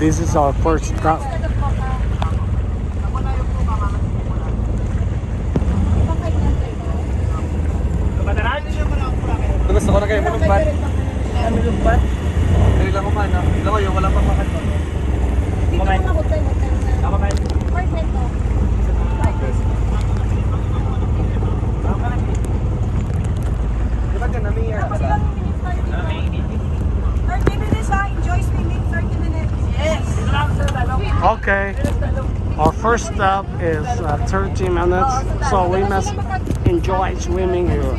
this is our first stop. Gusto ko na kayo malugpat. Malugpat? Dali lang kumain na. Alam ko yun, wala pang makan. Kumain. Ako kain. Di ba dyan, namiya? Enjoy swimming 30 minutes. Yes. Okay. Our first stop is 30 minutes, so we must enjoy swimming here.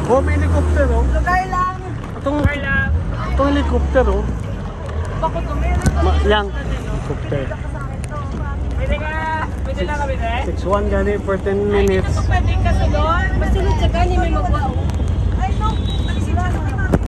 Oh, may helicopter oh. Lugar lang. Itong helicopter oh. Bakit meron? Yan. Helicopter. Pwede lang kami 6-1 gani for 10 minutes. Pwede ka sa doon. Masunod sa gani may magwao.